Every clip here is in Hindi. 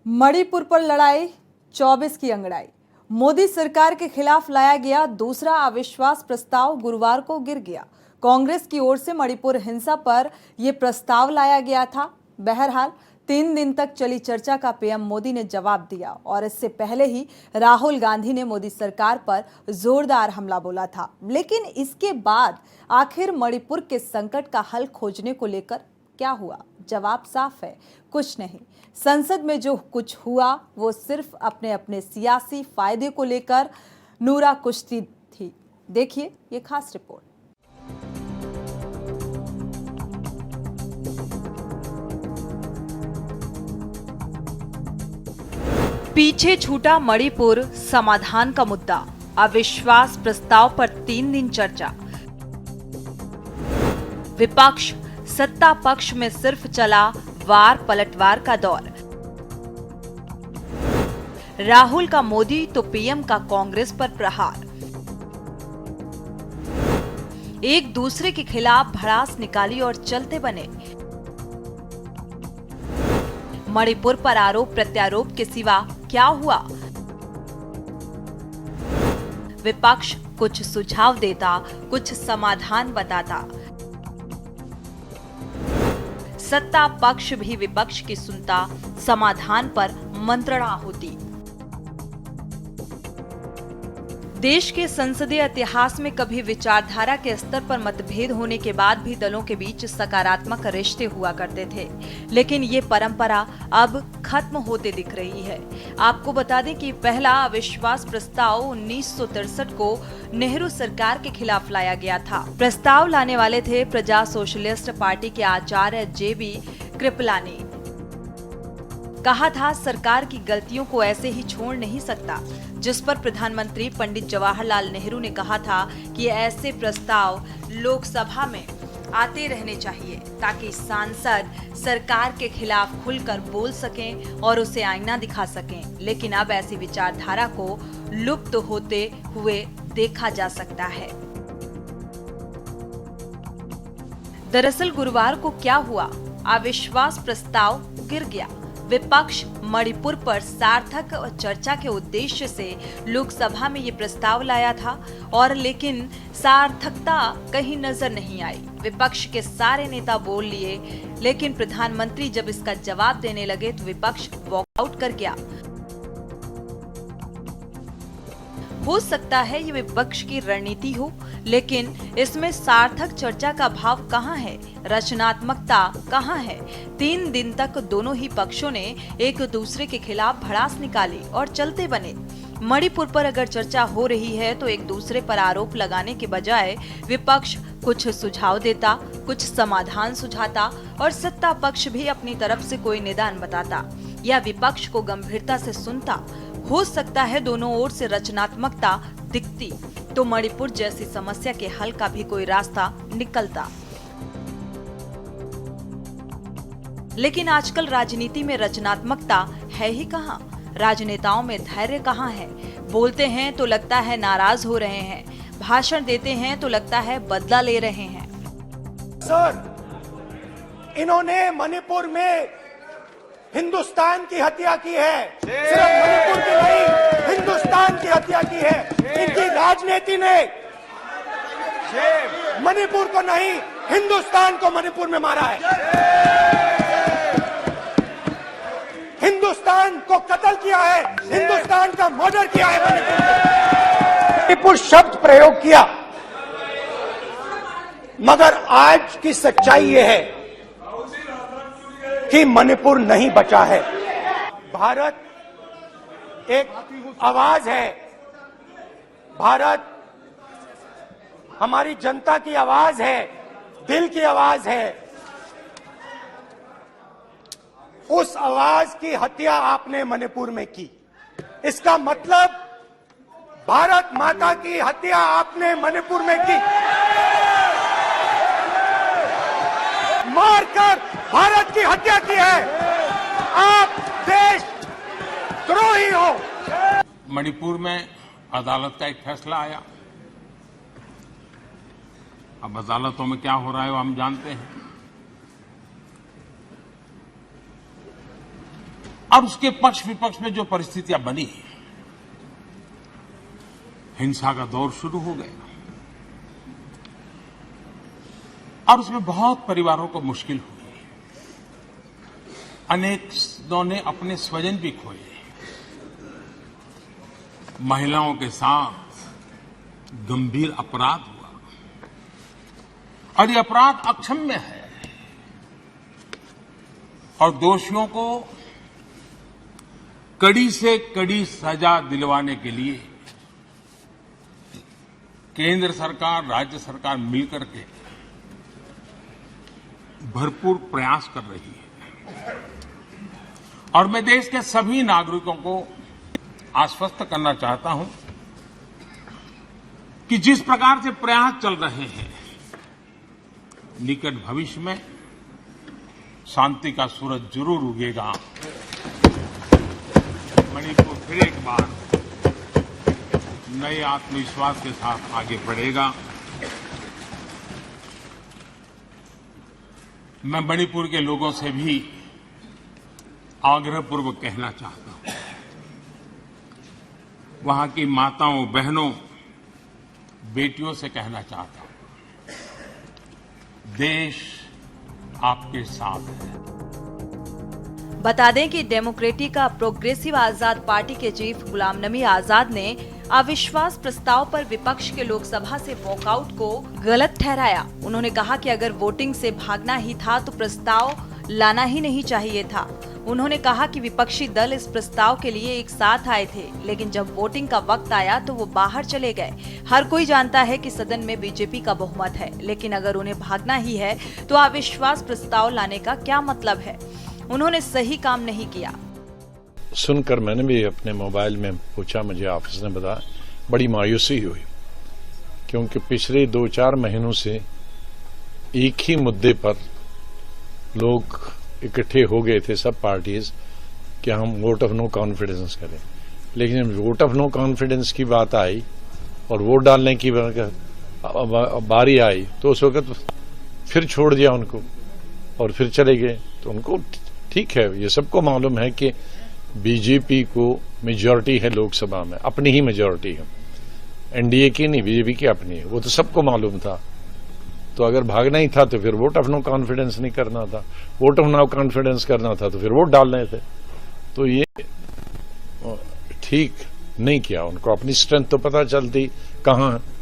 मणिपुर पर लड़ाई 24 की अंगड़ाई। मोदी सरकार के खिलाफ लाया गया दूसरा अविश्वास प्रस्ताव गुरुवार को गिर गया। कांग्रेस की ओर से मणिपुर हिंसा पर यह प्रस्ताव लाया गया था। बहरहाल 3 दिन तक चली चर्चा का पीएम मोदी ने जवाब दिया और इससे पहले ही राहुल गांधी ने मोदी सरकार पर जोरदार हमला बोला था। लेकिन इसके बाद आखिर मणिपुर के संकट का हल खोजने को लेकर क्या हुआ? जवाब साफ है, कुछ नहीं। संसद में जो कुछ हुआ वो सिर्फ अपने अपने सियासी फायदे को लेकर नूरा कुश्ती थी। देखिए ये खास रिपोर्ट। पीछे छूटा मणिपुर समाधान का मुद्दा। अविश्वास प्रस्ताव पर 3 दिन चर्चा। विपक्ष सत्ता पक्ष में सिर्फ चला वार पलटवार का दौर। राहुल का मोदी तो पीएम का कांग्रेस पर प्रहार। एक दूसरे के खिलाफ भड़ास निकाली और चलते बने। मणिपुर पर आरोप प्रत्यारोप के सिवा क्या हुआ? विपक्ष कुछ सुझाव देता, कुछ समाधान बताता। सत्ता पक्ष भी विपक्ष की सुनता, समाधान पर मंत्रणा होती। देश के संसदीय इतिहास में कभी विचारधारा के स्तर पर मतभेद होने के बाद भी दलों के बीच सकारात्मक रिश्ते हुआ करते थे, लेकिन ये परंपरा अब खत्म होते दिख रही है। आपको बता दें कि पहला अविश्वास प्रस्ताव 1963 को नेहरू सरकार के खिलाफ लाया गया था। प्रस्ताव लाने वाले थे प्रजा सोशलिस्ट पार्टी के आचार्य जेबी कृपलानी। कहा था सरकार की गलतियों को ऐसे ही छोड़ नहीं सकता, जिस पर प्रधानमंत्री पंडित जवाहरलाल नेहरू ने कहा था कि ऐसे प्रस्ताव लोकसभा में आते रहने चाहिए ताकि सांसद सरकार के खिलाफ खुलकर बोल सकें और उसे आईना दिखा सकें। लेकिन अब ऐसी विचारधारा को लुप्त होते हुए देखा जा सकता है। दरअसल गुरुवार को क्या हुआ? अविश्वास प्रस्ताव गिर गया। विपक्ष मणिपुर पर सार्थक चर्चा के उद्देश्य से लोकसभा में ये प्रस्ताव लाया था और लेकिन सार्थकता कहीं नजर नहीं आई। विपक्ष के सारे नेता बोल लिए, लेकिन प्रधानमंत्री जब इसका जवाब देने लगे तो विपक्ष वॉकआउट कर गया। हो सकता है ये विपक्ष की रणनीति हो, लेकिन इसमें सार्थक चर्चा का भाव कहाँ है? रचनात्मकता कहाँ है? 3 दिन तक दोनों ही पक्षों ने एक दूसरे के खिलाफ भड़ास निकाली और चलते बने। मणिपुर पर अगर चर्चा हो रही है तो एक दूसरे पर आरोप लगाने के बजाय विपक्ष कुछ सुझाव देता, कुछ समाधान सुझाता और सत्ता पक्ष भी अपनी तरफ से कोई निदान बताता या विपक्ष को गंभीरता से सुनता। हो सकता है दोनों ओर से रचनात्मकता दिखती तो मणिपुर जैसी समस्या के हल का भी कोई रास्ता निकलता। लेकिन आजकल राजनीति में रचनात्मकता है ही कहां? राजनेताओं में धैर्य कहां है? बोलते हैं तो लगता है नाराज हो रहे हैं, भाषण देते हैं तो लगता है बदला ले रहे हैं। सर, इन्होंने मणिपुर में हिंदुस्तान की हत्या की है। सिर्फ मणिपुर की नहीं, हिंदुस्तान की हत्या की है। इनकी राजनीति ने मणिपुर को नहीं, हिंदुस्तान को मणिपुर में मारा है। हिंदुस्तान को कत्ल किया है, हिंदुस्तान का मर्डर किया है। मणिपुर शब्द प्रयोग किया, मगर आज की सच्चाई यह है कि मणिपुर नहीं बचा है। भारत एक आवाज है, भारत हमारी जनता की आवाज है, दिल की आवाज है। उस आवाज की हत्या आपने मणिपुर में की। इसका मतलब भारत माता की हत्या आपने मणिपुर में की। मारकर भारत की हत्या की है। आप देश द्रोही हो। मणिपुर में अदालत का एक फैसला आया। अब अदालतों में क्या हो रहा है वो हम जानते हैं। और उसके पक्ष विपक्ष में जो परिस्थितियां बनी, हिंसा का दौर शुरू हो गया और उसमें बहुत परिवारों को मुश्किल हुई। अनेकों ने अपने स्वजन भी खोए। महिलाओं के साथ गंभीर अपराध हुआ और ये अपराध अक्षम्य है और दोषियों को कड़ी से कड़ी सजा दिलवाने के लिए केंद्र सरकार, राज्य सरकार मिलकर के भरपूर प्रयास कर रही है। और मैं देश के सभी नागरिकों को आश्वस्त करना चाहता हूं कि जिस प्रकार से प्रयास चल रहे हैं, निकट भविष्य में शांति का सूरज जरूर उगेगा। मणिपुर फिर एक बार नए आत्मविश्वास के साथ आगे बढ़ेगा। मैं मणिपुर के लोगों से भी आग्रहपूर्वक कहना चाहता हूं, वहां की माताओं, बहनों, बेटियों से कहना चाहता हूं, देश आपके साथ है। बता दें कि डेमोक्रेटिक प्रोग्रेसिव आजाद पार्टी के चीफ गुलाम नबी आजाद ने अविश्वास प्रस्ताव पर विपक्ष के लोकसभा से वॉकआउट को गलत ठहराया। उन्होंने कहा कि अगर वोटिंग से भागना ही था तो प्रस्ताव लाना ही नहीं चाहिए था। उन्होंने कहा कि विपक्षी दल इस प्रस्ताव के लिए एक साथ आए थे, लेकिन जब वोटिंग का वक्त आया तो वो बाहर चले गए। हर कोई जानता है कि सदन में बीजेपी का बहुमत है, लेकिन अगर उन्हें भागना ही है तो अविश्वास प्रस्ताव लाने का क्या मतलब है। उन्होंने सही काम नहीं किया। सुनकर मैंने भी अपने मोबाइल में पूछा, मुझे ऑफिस ने बताया, बड़ी मायूसी हुई, क्योंकि पिछले 2-4 महीनों से एक ही मुद्दे पर लोग इकट्ठे हो गए थे, सब पार्टीज, कि हम वोट ऑफ नो कॉन्फिडेंस करें। लेकिन जब वोट ऑफ नो कॉन्फिडेंस की बात आई और वोट डालने की बारी आई तो उस वक्त फिर छोड़ दिया उनको और फिर चले गए। तो उनको ठीक है, ये सबको मालूम है कि बीजेपी को मेजॉरिटी है लोकसभा में, अपनी ही मेजॉरिटी है, एनडीए की नहीं, बीजेपी की अपनी है, वो तो सबको मालूम था। तो अगर भागना ही था तो फिर वोट ऑफ नो कॉन्फिडेंस नहीं करना था, वोट ऑफ नो कॉन्फिडेंस करना था तो फिर वोट डालने थे। तो ये ठीक नहीं किया, उनको अपनी स्ट्रेंथ तो पता चलती कहां है।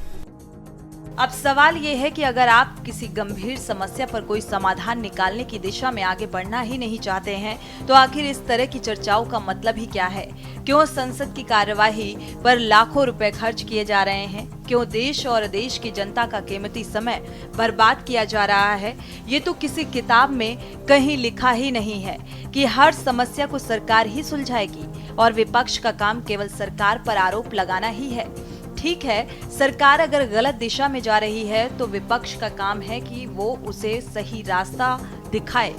अब सवाल ये है कि अगर आप किसी गंभीर समस्या पर कोई समाधान निकालने की दिशा में आगे बढ़ना ही नहीं चाहते हैं, तो आखिर इस तरह की चर्चाओं का मतलब ही क्या है? क्यों संसद की कार्यवाही पर लाखों रुपए खर्च किए जा रहे हैं? क्यों देश और देश की जनता का कीमती समय बर्बाद किया जा रहा है? ये तो किसी किताब में कहीं लिखा ही नहीं है कि हर समस्या को सरकार ही सुलझाएगी और विपक्ष का काम केवल सरकार पर आरोप लगाना ही है। ठीक है, सरकार अगर गलत दिशा में जा रही है तो विपक्ष का काम है कि वो उसे सही रास्ता दिखाए।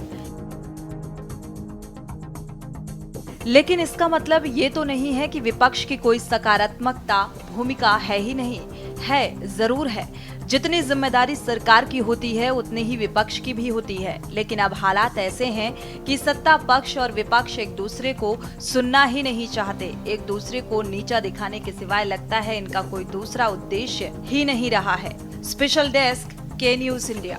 लेकिन इसका मतलब ये तो नहीं है कि विपक्ष की कोई सकारात्मकता भूमिका है ही नहीं। है, जरूर है। जितनी जिम्मेदारी सरकार की होती है उतनी ही विपक्ष की भी होती है। लेकिन अब हालात ऐसे हैं कि सत्ता पक्ष और विपक्ष एक दूसरे को सुनना ही नहीं चाहते। एक दूसरे को नीचा दिखाने के सिवाय लगता है इनका कोई दूसरा उद्देश्य ही नहीं रहा है। स्पेशल डेस्क, के न्यूज़ इंडिया।